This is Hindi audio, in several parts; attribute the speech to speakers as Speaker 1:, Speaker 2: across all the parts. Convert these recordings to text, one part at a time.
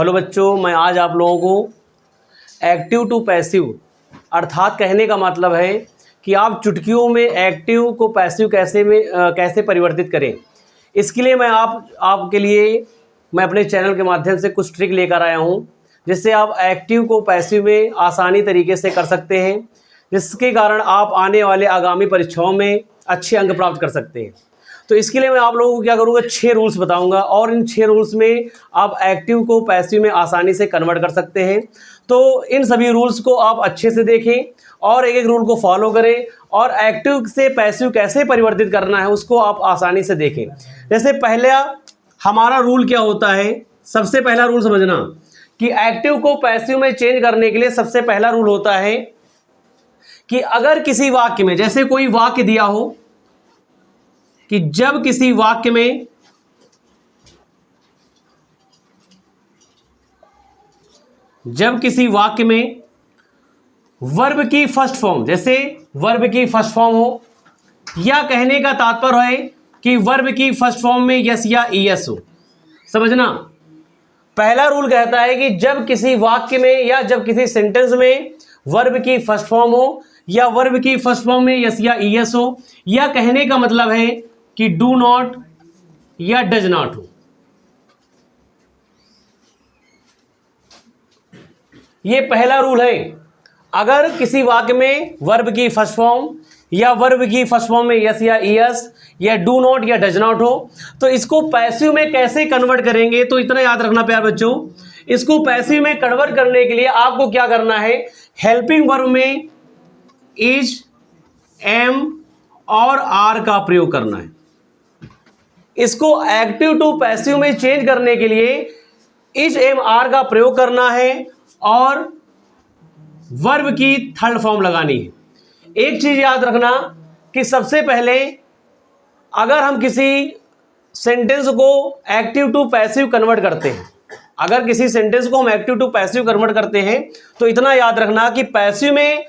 Speaker 1: हेलो बच्चों, मैं आज आप लोगों को एक्टिव टू पैसिव अर्थात कहने का मतलब है कि आप चुटकियों में एक्टिव को पैसिव कैसे परिवर्तित करें। इसके लिए मैं आपके लिए मैं अपने चैनल के माध्यम से कुछ ट्रिक लेकर आया हूं, जिससे आप एक्टिव को पैसिव में आसानी तरीके से कर सकते हैं, जिसके कारण आप आने वाले आगामी परीक्षाओं में अच्छे अंक प्राप्त कर सकते हैं। तो इसके लिए मैं आप लोगों को क्या करूँगा, 6 रूल्स बताऊंगा और इन 6 रूल्स में आप एक्टिव को पैसिव में आसानी से कन्वर्ट कर सकते हैं। तो इन सभी रूल्स को आप अच्छे से देखें और एक एक रूल को फॉलो करें और एक्टिव से पैसिव कैसे परिवर्तित करना है उसको आप आसानी से देखें। जैसे पहला हमारा रूल क्या होता है, सबसे पहला रूल समझना कि एक्टिव को पैसिव में चेंज करने के लिए सबसे पहला रूल होता है कि अगर किसी वाक्य में, जैसे कोई वाक्य दिया हो कि जब किसी वाक्य में वर्ब की फर्स्ट फॉर्म, जैसे वर्ब की फर्स्ट फॉर्म हो या कहने का तात्पर्य है कि वर्ब की फर्स्ट फॉर्म में यस या ईएस हो। समझना, पहला रूल कहता है कि जब किसी वाक्य में या जब किसी सेंटेंस में वर्ब की फर्स्ट फॉर्म हो या वर्ब की फर्स्ट फॉर्म में यस या ईएस हो या कहने का मतलब है कि डू नॉट या डज नॉट हो। यह पहला रूल है। अगर किसी वाक्य में वर्ब की फर्स्ट फॉर्म या वर्ब की फर्स्ट फॉर्म में यस या ईएस या डू नॉट या डज नॉट हो तो इसको पैसिव में कैसे कन्वर्ट करेंगे, तो इतना याद रखना प्यारे बच्चों, इसको पैसिव में कन्वर्ट करने के लिए आपको क्या करना है, हेल्पिंग वर्ब में इज, एम और आर का प्रयोग करना है। इसको एक्टिव टू पैसिव में चेंज करने के लिए इज, एम, आर का प्रयोग करना है और वर्ब की थर्ड फॉर्म लगानी है। एक चीज याद रखना कि सबसे पहले अगर हम किसी सेंटेंस को एक्टिव टू पैसिव कन्वर्ट करते हैं, अगर किसी सेंटेंस को हम एक्टिव टू पैसिव कन्वर्ट करते हैं तो इतना याद रखना कि पैसिव में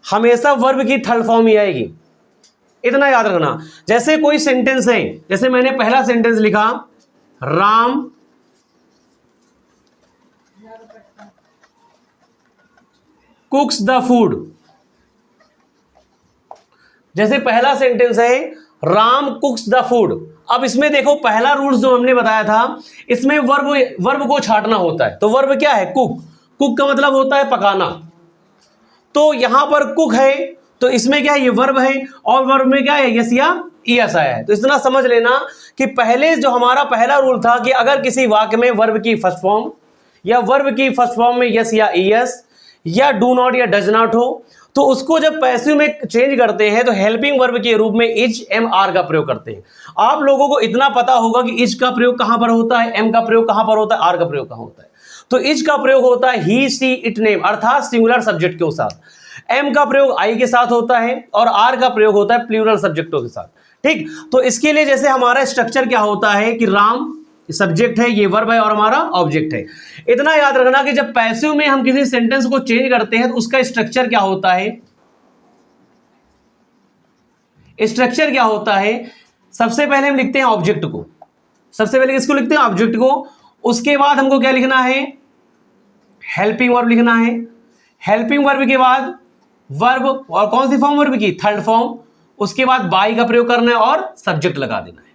Speaker 1: हमेशा वर्ब की थर्ड फॉर्म ही आएगी। इतना याद रखना। जैसे कोई सेंटेंस है, जैसे मैंने पहला सेंटेंस लिखा, राम कुक्स द फूड। जैसे पहला सेंटेंस है राम कुक्स द फूड। अब इसमें देखो पहला रूल जो हमने बताया था, इसमें वर्ब को छांटना होता है। तो वर्ब क्या है, कुक। कुक का मतलब होता है पकाना। तो यहां पर कुक है तो इसमें क्या है, ये वर्ब है और वर्ब में क्या है, यस या ईएस आया है। तो इतना समझ लेना कि पहले जो हमारा पहला रूल था कि अगर किसी वाक्य में वर्ब की फर्स्ट फॉर्म या वर्ब की फर्स्ट फॉर्म में यस या ईएस या डू नॉट या डज नॉट हो तो उसको जब पैसिव में चेंज करते हैं तो हेल्पिंग वर्ब के रूप में इज, एम, आर का प्रयोग करते हैं। आप लोगों को इतना पता होगा कि इज का प्रयोग कहां पर होता है, एम का प्रयोग कहां पर होता है, आर का प्रयोग कहां होता है। तो इज का प्रयोग होता है ही, सी, इट, नेम अर्थात सिंगुलर सब्जेक्ट के साथ। एम का प्रयोग आई के साथ होता है और आर का प्रयोग होता है प्लूरल सब्जेक्टों के साथ। ठीक, तो इसके लिए जैसे हमारा स्ट्रक्चर क्या होता है कि राम सब्जेक्ट है, ये वर्ब है और हमारा ऑब्जेक्ट है। इतना याद रखना कि जब पैसिव में हम किसी सेंटेंस को चेंज करते हैं तो उसका स्ट्रक्चर क्या होता है, स्ट्रक्चर क्या होता है, सबसे पहले हम लिखते हैं ऑब्जेक्ट को। सबसे पहले किसको लिखते हैं, ऑब्जेक्ट को। उसके बाद हमको क्या लिखना है, हेल्पिंग वर्ब लिखना है। हेल्पिंग वर्ब के बाद वर्ब, और कौन सी फॉर्म, वर्ब की थर्ड फॉर्म। उसके बाद बाई का प्रयोग करना है और सब्जेक्ट लगा देना है।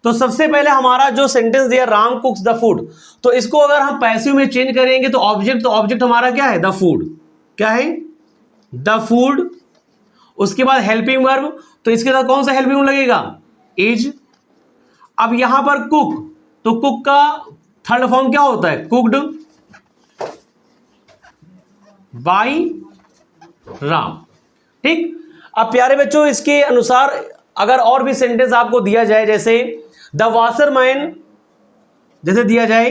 Speaker 1: तो सबसे पहले हमारा जो सेंटेंस दिया राम कुक्स द फूड, तो इसको अगर हम पैसिव में चेंज करेंगे तो ऑब्जेक्ट हमारा क्या है, द फूड। क्या है, द फूड। उसके बाद हेल्पिंग वर्ब, तो इसके साथ कौन सा हेल्पिंग वर्ब लगेगा, इज। अब यहां पर कुक, तो कुक का थर्ड फॉर्म क्या होता है, कुक्ड बाई राम। ठीक, अब प्यारे बच्चों इसके अनुसार अगर और भी सेंटेंस आपको दिया जाए, जैसे द वाशरमैन, जैसे दिया जाए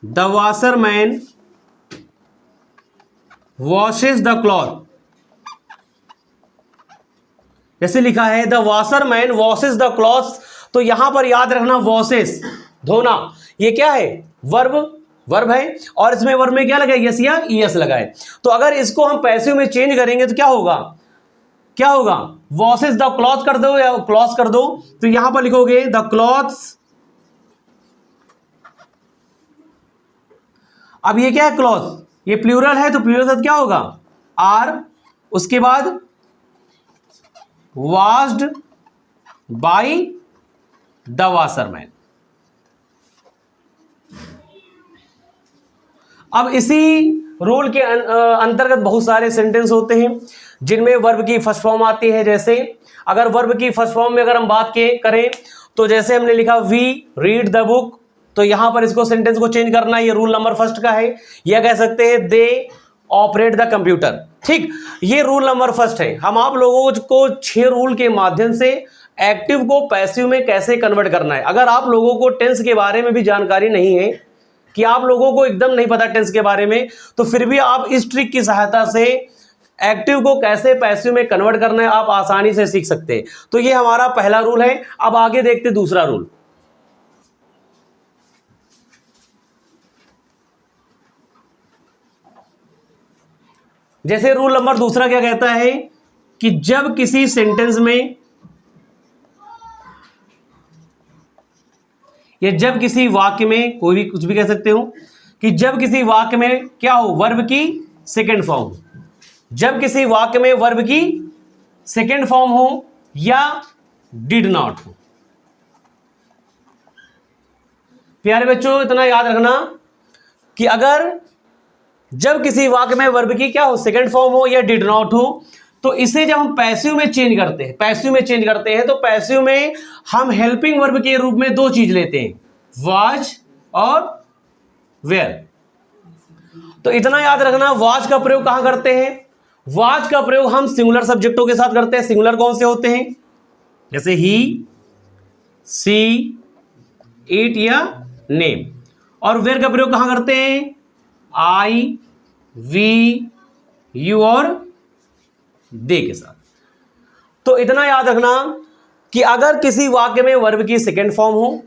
Speaker 1: the washerman washes the cloth, जैसे लिखा है the washerman washes the cloth, तो यहां पर याद रखना वॉशेस धोना, ये क्या है, वर्ब है और इसमें वर्ब में क्या लगा, यस या ईएस लगाए। तो अगर इसको हम पैसिव में चेंज करेंगे तो क्या होगा, वॉशेस द क्लॉथ कर दो या क्लॉथ कर दो, तो यहां पर लिखोगे द क्लॉथ्स अब ये क्या है, क्लॉथ, ये प्लूरल है तो प्लूरल शब्द क्या होगा, आर, उसके बाद वॉश्ड बाय द वॉशरमैन। अब इसी रूल के अंतर्गत बहुत सारे सेंटेंस होते हैं जिनमें वर्ब की फर्स्ट फॉर्म आती है। जैसे अगर वर्ब की फर्स्ट फॉर्म में अगर हम बात करें तो जैसे हमने लिखा वी रीड द बुक, तो यहां पर इसको सेंटेंस को चेंज करना है, ये रूल नंबर फर्स्ट का है। यह कह सकते हैं दे ऑपरेट द कंप्यूटर, ठीक, ये रूल नंबर फर्स्ट है। हम आप लोगों को 6 रूल के माध्यम से एक्टिव को पैसिव में कैसे कन्वर्ट करना है। अगर आप लोगों को टेंस के बारे में भी जानकारी नहीं है, कि आप लोगों को एकदम नहीं पता टेंस के बारे में, तो फिर भी आप इस ट्रिक की सहायता से एक्टिव को कैसे पैसिव में कन्वर्ट करना है आप आसानी से सीख सकते हैं। तो ये हमारा पहला रूल है। अब आगे देखते दूसरा रूल। जैसे रूल नंबर दूसरा क्या कहता है कि जब किसी सेंटेंस में या जब किसी वाक्य में, कोई भी कुछ भी कह सकते हो, कि जब किसी वाक्य में क्या हो, वर्ब की सेकेंड फॉर्म, जब किसी वाक्य में वर्ब की सेकेंड फॉर्म हो या डिड नॉट हो। प्यारे बच्चों इतना याद रखना कि अगर जब किसी वाक्य में वर्ब की क्या हो, सेकेंड फॉर्म हो या डिड नॉट हो, तो इसे जब हम पैसिव में चेंज करते हैं, तो पैसिव में हम हेल्पिंग वर्ब के रूप में 2 चीज लेते हैं, वाज और वेयर। तो इतना याद रखना, वाज का प्रयोग कहां करते हैं, वाज का प्रयोग हम सिंगुलर सब्जेक्टों के साथ करते हैं। सिंगुलर कौन से होते हैं, जैसे ही, सी, इट या नेम। और वेयर का प्रयोग कहां करते हैं, आई, वी, यू और दे के साथ। तो इतना याद रखना कि अगर किसी वाक्य में वर्ब की सेकेंड फॉर्म हो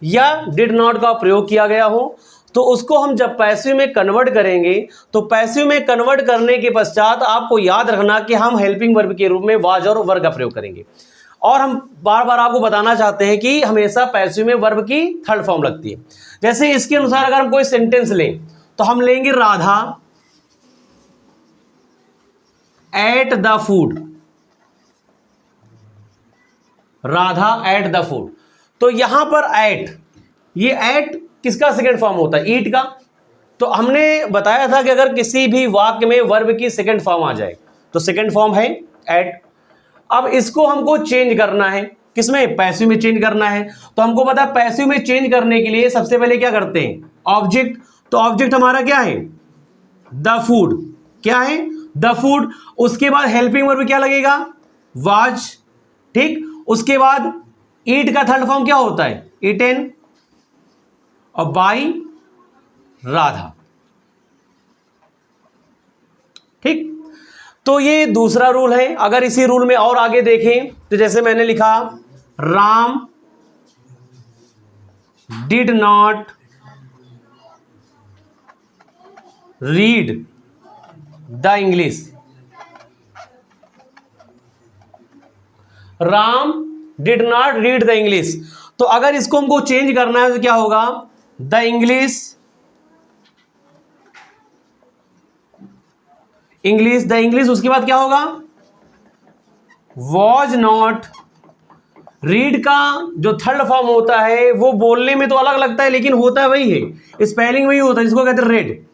Speaker 1: या डिड नॉट का प्रयोग किया गया हो, तो उसको हम जब पैसिव में कन्वर्ट करेंगे, तो पैसिव में कन्वर्ट करने के पश्चात आपको याद रखना कि हम हेल्पिंग वर्ब के रूप में वाज और वर का प्रयोग करेंगे। और हम बार बार आपको बताना चाहते हैं कि हमेशा पैसिव में वर्ब की थर्ड फॉर्म लगती है। जैसे इसके अनुसार अगर हम कोई सेंटेंस लें तो हम लेंगे Radha at the food, Radha at the food. तो यहां पर एट, ये एट किसका सेकेंड फॉर्म होता है, ईट का। तो हमने बताया था कि अगर किसी भी वाक्य में वर्ब की सेकेंड फॉर्म आ जाए तो सेकेंड फॉर्म है एट। अब इसको हमको चेंज करना है, किसमें, पैसिव में चेंज करना है। तो हमको पता है पैसिव में चेंज करने के लिए सबसे पहले क्या करते हैं, ऑब्जेक्ट। तो ऑब्जेक्ट हमारा क्या है, द फूड, क्या है, द फूड। उसके बाद हेल्पिंग वर्ब क्या लगेगा, वाज, ठीक। उसके बाद ईट का थर्ड फॉर्म क्या होता है, ईटेन, और बाय राधा, ठीक। तो ये दूसरा रूल है। अगर इसी रूल में और आगे देखें तो जैसे मैंने लिखा, Ram did not read the English, Ram did not read the English. तो अगर इसको हमको चेंज करना है तो क्या होगा, the English, English, the English. उसके बाद क्या होगा, वॉज नॉट। रीड का जो थर्ड फॉर्म होता है वो बोलने में तो अलग लगता है लेकिन होता है वही है, स्पेलिंग वही होता है, जिसको कहते हैं रेड,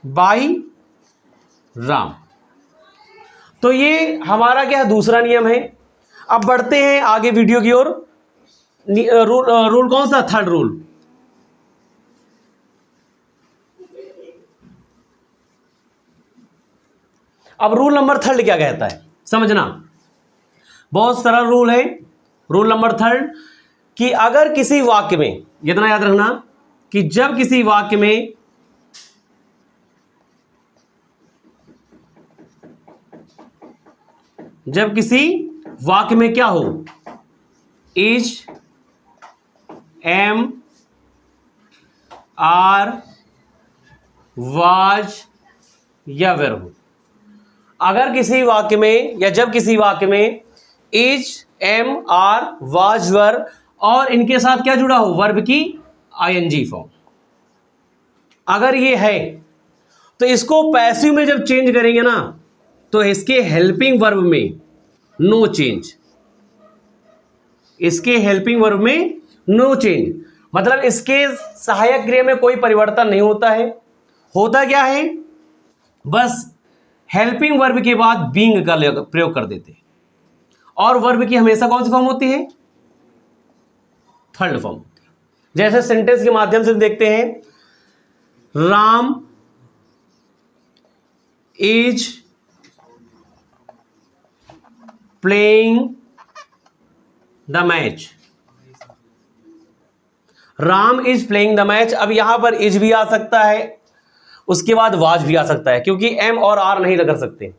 Speaker 1: बाय राम। तो ये हमारा क्या दूसरा नियम है। अब बढ़ते हैं आगे वीडियो की ओर। रूल कौन सा, थर्ड रूल। अब रूल नंबर थर्ड क्या कहता है, समझना, बहुत सरल रूल है। रूल नंबर थर्ड कि अगर किसी वाक्य में, इतना याद रखना कि जब किसी वाक्य में क्या हो, इज, एम, आर, वाज या वेर हो। अगर किसी वाक्य में या जब किसी वाक्य में इज, एम, आर, वाज, वर और इनके साथ क्या जुड़ा हो, वर्ब की आईएनजी फॉर्म। अगर ये है तो इसको पैसिव में जब चेंज करेंगे ना तो इसके हेल्पिंग वर्ब में नो चेंज, इसके हेल्पिंग वर्ब में नो चेंज, मतलब इसके सहायक क्रिया में कोई परिवर्तन नहीं होता है। होता क्या है, बस हेल्पिंग वर्ब के बाद बीइंग का प्रयोग कर देते हैं, और वर्ब की हमेशा कौन सी फॉर्म होती है, थर्ड फॉर्म होती है। जैसे सेंटेंस के माध्यम से देखते हैं, Ram is playing the match, Ram is playing the match. अब यहां पर इज भी आ सकता है, उसके बाद वाज भी आ सकता है, क्योंकि एम और आर नहीं कर सकते।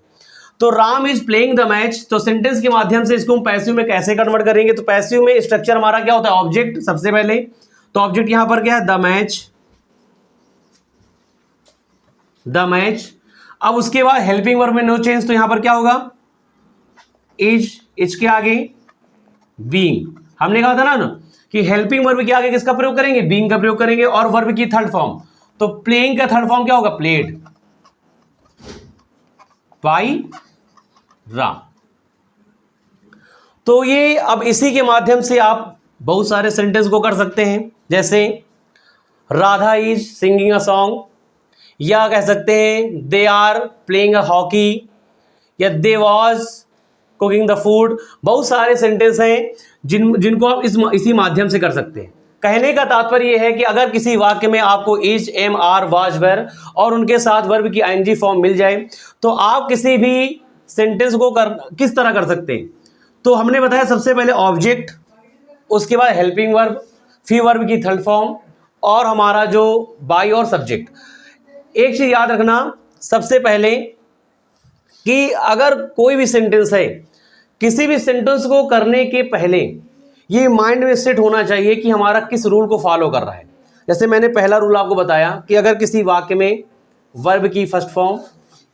Speaker 1: तो Ram is playing the match, तो सेंटेंस के माध्यम से इसको हम पैसिव में कैसे कन्वर्ट करेंगे, तो पैसिव में स्ट्रक्चर हमारा क्या होता है, ऑब्जेक्ट सबसे पहले, तो ऑब्जेक्ट यहां पर क्या है, द मैच, द मैच। अब उसके बाद हेल्पिंग वर्ब में नो चेंज, तो यहां पर क्या होगा, इज के आगे बीइंग। हमने कहा था ना कि हेल्पिंग वर्ब के आगे किसका प्रयोग करेंगे, बीइंग का प्रयोग करेंगे, और वर्ब की थर्ड फॉर्म, तो प्लेइंग का थर्ड फॉर्म क्या होगा, प्लेड बाई राम। तो ये अब इसी के माध्यम से आप बहुत सारे सेंटेंस को कर सकते हैं, जैसे Radha is singing a song, या कह सकते हैं they are playing a hockey, या they was cooking the food. बहुत सारे सेंटेंस हैं जिनको आप इसी माध्यम से कर सकते हैं। कहने का तात्पर्य यह है कि अगर किसी वाक्य में आपको is, am, are, was, were और उनके साथ वर्ब की आईएनजी फॉर्म मिल जाए तो आप किसी भी सेंटेंस को किस तरह कर सकते हैं। तो हमने बताया सबसे पहले ऑब्जेक्ट, उसके बाद हेल्पिंग वर्ब, फिर वर्ब की थर्ड फॉर्म, और हमारा जो बाई और सब्जेक्ट। एक चीज याद रखना सबसे पहले कि अगर कोई भी सेंटेंस है, किसी भी सेंटेंस को करने के पहले ये माइंड में सेट होना चाहिए कि हमारा किस रूल को फॉलो कर रहा है। जैसे मैंने पहला रूल आपको बताया कि अगर किसी वाक्य में वर्ब की फर्स्ट फॉर्म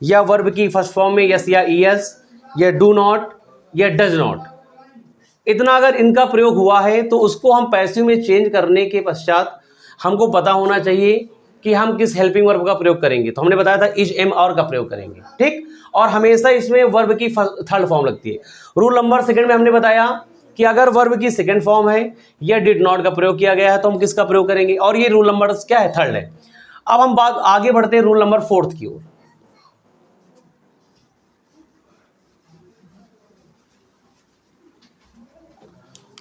Speaker 1: या वर्ब की फर्स्ट फॉर्म में यस या ईएस या डू नॉट या डज नॉट, इतना अगर इनका प्रयोग हुआ है तो उसको हम पैसिव में चेंज करने के पश्चात हमको पता होना चाहिए कि हम किस हेल्पिंग वर्ब का प्रयोग करेंगे। तो हमने बताया था इज, एम, और का प्रयोग करेंगे, ठीक, और हमेशा इसमें वर्ब की थर्ड फॉर्म लगती है। रूल नंबर सेकंड में हमने बताया कि अगर वर्ब की सेकंड फॉर्म है या डिड नॉट का प्रयोग किया गया है तो हम किसका प्रयोग करेंगे, और ये रूल नंबर क्या है, थर्ड है। अब हम बात आगे बढ़ते हैं रूल नंबर फोर्थ की ओर।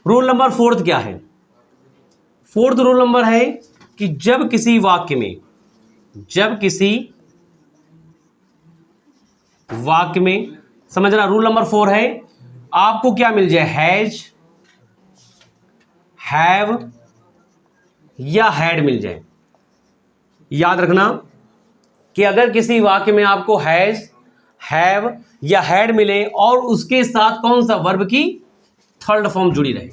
Speaker 1: रूल नंबर फोर्थ क्या है, फोर्थ रूल नंबर है कि जब किसी वाक्य में समझना, रूल नंबर 4 है आपको क्या मिल जाए, हैज, हैव या हैड मिल जाए। याद रखना कि अगर किसी वाक्य में आपको हैज, हैव या हैड मिले और उसके साथ कौन सा, वर्ब की थर्ड फॉर्म जुड़ी रहे।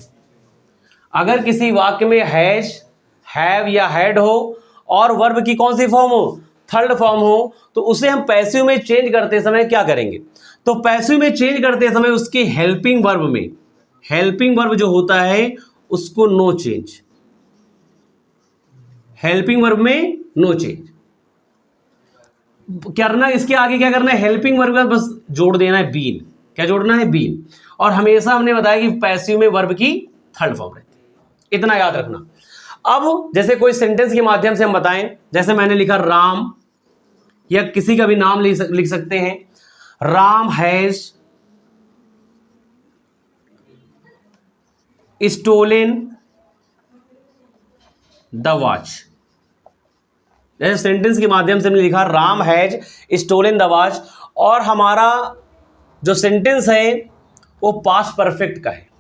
Speaker 1: अगर किसी वाक्य में हैज, हैव या हैड हो और वर्ब की कौन सी फॉर्म हो, थर्ड फॉर्म हो, तो उसे हम पैसिव में चेंज करते समय क्या करेंगे, तो पैसिव में चेंज करते समय उसके हेल्पिंग वर्ब में, हेल्पिंग वर्ब जो होता है उसको नो चेंज, हेल्पिंग वर्ब में नो चेंज करना। इसके आगे क्या करना है, हेल्पिंग वर्ब का बस जोड़ देना है बीन, क्या जोड़ना है, बीन, और हमेशा हमने बताया कि पैसिव में वर्ब की थर्ड फॉर्म रहती है, इतना याद रखना। अब जैसे कोई सेंटेंस के माध्यम से हम बताएं, जैसे मैंने लिखा राम, या किसी का भी नाम लिख सकते हैं, Ram has stolen the watch. जैसे सेंटेंस के माध्यम से हमने लिखा Ram has stolen the watch, और हमारा जो सेंटेंस है वो पास्ट परफेक्ट का है।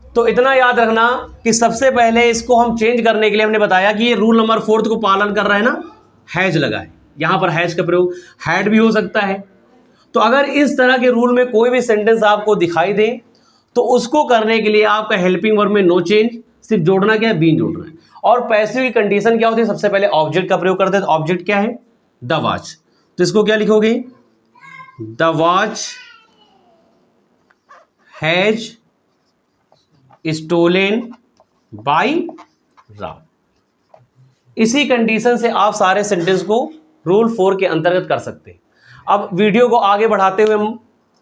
Speaker 1: तो इतना याद रखना कि सबसे पहले इसको हम चेंज करने के लिए हमने बताया कि ये रूल नंबर 4 को पालन कर रहा है ना, हैज लगा है, यहां पर हैज का प्रयोग हैड भी हो सकता है। तो अगर इस तरह के रूल में कोई भी सेंटेंस आपको दिखाई दे तो उसको करने के लिए आपका हेल्पिंग वर्ब में नो चेंज, सिर्फ जोड़ना क्या है, बीन जोड़ना है। और पैसिव की कंडीशन क्या होती है, सबसे पहले ऑब्जेक्ट का प्रयोग करते हैं। तो ऑब्जेक्ट क्या है, द वॉच, तो इसको क्या लिखोगे, the watch has stolen by Ram. इसी कंडीशन से आप सारे सेंटेंस को रूल 4 के अंतर्गत कर सकते हैं। अब वीडियो को आगे बढ़ाते हुए हम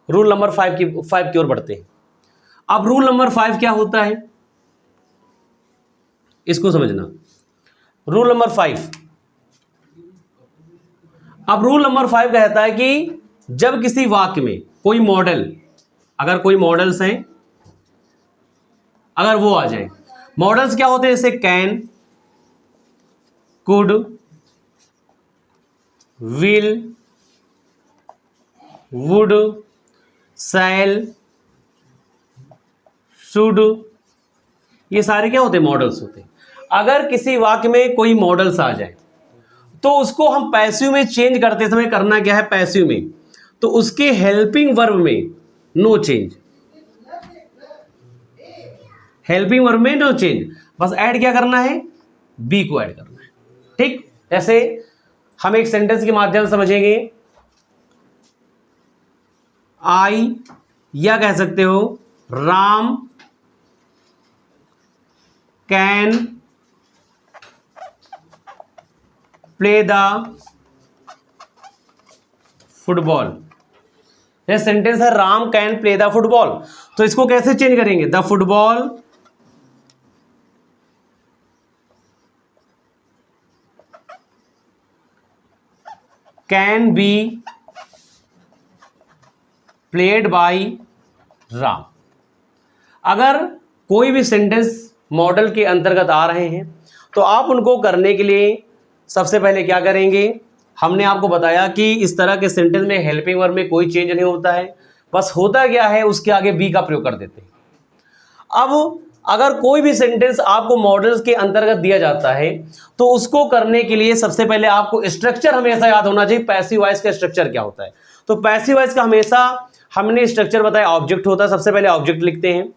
Speaker 1: रूल नंबर 5 की ओर बढ़ते हैं। अब रूल नंबर 5 क्या होता है, इसको समझना। रूल नंबर 5, अब रूल नंबर 5 कहता है कि जब किसी वाक्य में कोई मॉडल, अगर कोई मॉडल्स हैं, अगर वो आ जाए, मॉडल्स क्या होते हैं, जैसे can, could, will, would, shall, should, ये सारे क्या होते हैं, मॉडल्स होते हैं। अगर किसी वाक्य में कोई मॉडल्स आ जाए तो उसको हम पैसिव में चेंज करते समय करना क्या है, पैसिव में, तो उसके हेल्पिंग वर्ब में नो चेंज, हेल्पिंग वर्ब में नो चेंज, बस ऐड क्या करना है, बी को ऐड करना है। ठीक, जैसे हम एक सेंटेंस के माध्यम से समझेंगे, आई, या कह सकते हो Ram can play the football. यह सेंटेंस है Ram can play the football, तो इसको कैसे चेंज करेंगे, the football can be played by Ram. अगर कोई भी सेंटेंस मॉडल के अंतर्गत आ रहे हैं तो आप उनको करने के लिए सबसे पहले क्या करेंगे, हमने आपको बताया कि इस तरह के सेंटेंस में हेल्पिंग वर्ब में कोई चेंज नहीं होता है, बस होता क्या है उसके आगे बी का प्रयोग कर देते हैं। अब अगर कोई भी सेंटेंस आपको मॉडल्स के अंतर्गत दिया जाता है तो उसको करने के लिए सबसे पहले आपको स्ट्रक्चर हमेशा याद होना चाहिए, पैसिव वॉइस का स्ट्रक्चर क्या होता है। तो पैसिव वॉइस का हमेशा हमने स्ट्रक्चर बताया, ऑब्जेक्ट होता है, सबसे पहले ऑब्जेक्ट लिखते हैं,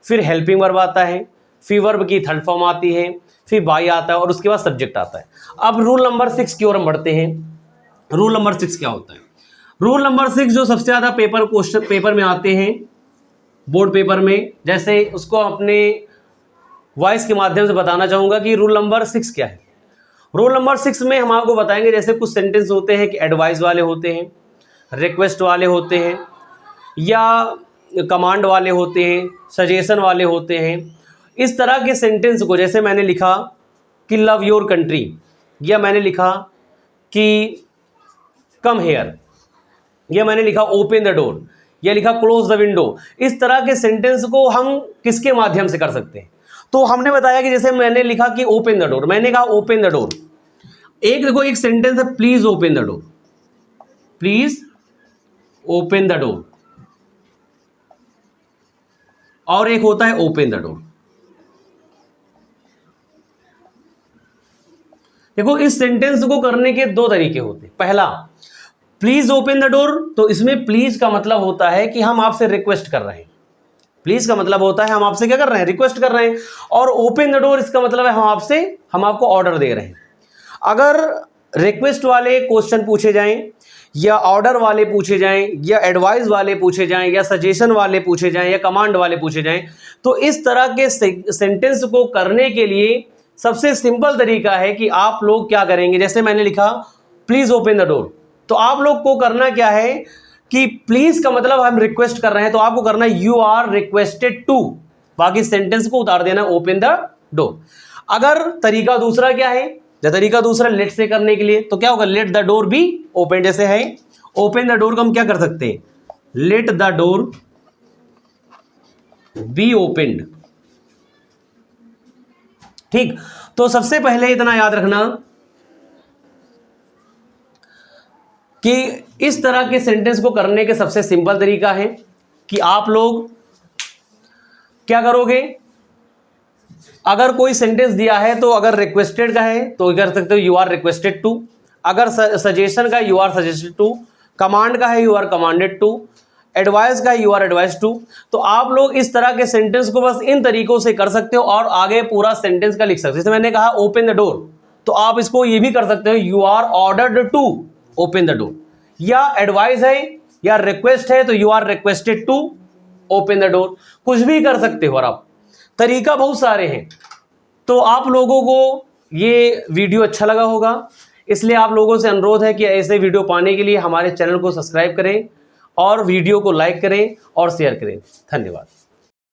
Speaker 1: फिर हेल्पिंग वर्ब आता है, फिर वर्ब की थर्ड फॉर्म आती है, फिर बाई आता है और उसके बाद सब्जेक्ट आता है। अब रूल नंबर 6 की ओर हम बढ़ते हैं। रूल नंबर 6 क्या होता है, रूल नंबर 6 जो सबसे ज़्यादा पेपर में आते हैं, बोर्ड पेपर में, जैसे उसको अपने वॉइस के माध्यम से बताना चाहूँगा कि रूल नंबर 6 क्या है। रूल नंबर 6 में हम आपको बताएंगे, जैसे कुछ सेंटेंस होते हैं कि एडवाइस वाले होते हैं, रिक्वेस्ट वाले होते हैं, या कमांड वाले होते हैं, सजेशन वाले होते हैं। इस तरह के सेंटेंस को, जैसे मैंने लिखा कि लव योर कंट्री, या मैंने लिखा कि कम हेयर, या मैंने लिखा ओपन द डोर, या लिखा क्लोज द विंडो, इस तरह के सेंटेंस को हम किसके माध्यम से कर सकते हैं। तो हमने बताया कि जैसे मैंने लिखा कि ओपन द डोर, मैंने कहा ओपन द डोर। एक देखो, एक सेंटेंस है please open the door, please open the door, और एक होता है ओपन द डोर। देखो, इस सेंटेंस को करने के दो तरीके होते हैं। पहला, प्लीज ओपन द डोर, तो इसमें प्लीज का मतलब होता है कि हम आपसे रिक्वेस्ट कर रहे हैं, प्लीज का मतलब होता है हम आपसे क्या कर रहे हैं, रिक्वेस्ट कर रहे हैं। और ओपन द डोर इसका मतलब है हम आपको ऑर्डर दे रहे हैं। अगर रिक्वेस्ट वाले क्वेश्चन पूछे जाएं, या ऑर्डर वाले पूछे जाएं, या एडवाइस वाले पूछे जाएं, या सजेशन वाले पूछे जाएं, या कमांड वाले पूछे जाएं, तो इस तरह के सेंटेंस को करने के लिए सबसे सिंपल तरीका है कि आप लोग क्या करेंगे, जैसे मैंने लिखा प्लीज ओपन द डोर, तो आप लोग को करना क्या है कि प्लीज का मतलब हम रिक्वेस्ट कर रहे हैं, तो आपको करना है यू आर रिक्वेस्टेड टू, बाकी सेंटेंस को उतार देना ओपन द डोर। अगर तरीका दूसरा क्या है, तरीका दूसरा लेट से करने के लिए, तो क्या होगा, let the door be open, जैसे है ओपन द डोर को हम क्या कर सकते हैं, let the door B opened. ठीक, तो सबसे पहले इतना याद रखना कि इस तरह के सेंटेंस को करने के सबसे सिंपल तरीका है कि आप लोग क्या करोगे, अगर कोई सेंटेंस दिया है तो अगर रिक्वेस्टेड का है तो कर सकते हो यू आर रिक्वेस्टेड टू, अगर सजेशन का you are suggested to, command का है you are commanded to, advice का यू आर एडवाइस टू। तो आप लोग इस तरह के सेंटेंस को बस इन तरीकों से कर सकते हो और आगे पूरा सेंटेंस का लिख सकते हो। जैसे मैंने कहा ओपन द डोर, तो आप इसको ये भी कर सकते हो you are ordered to open the door, या एडवाइस है या रिक्वेस्ट है तो you are requested to open the door, कुछ भी कर सकते हो। और आप तरीका बहुत सारे हैं, तो आप लोगों को ये वीडियो अच्छा लगा होगा, इसलिए आप लोगों से अनुरोध है कि ऐसे वीडियो पाने के लिए हमारे चैनल को सब्सक्राइब करें और वीडियो को लाइक करें और शेयर करें। धन्यवाद।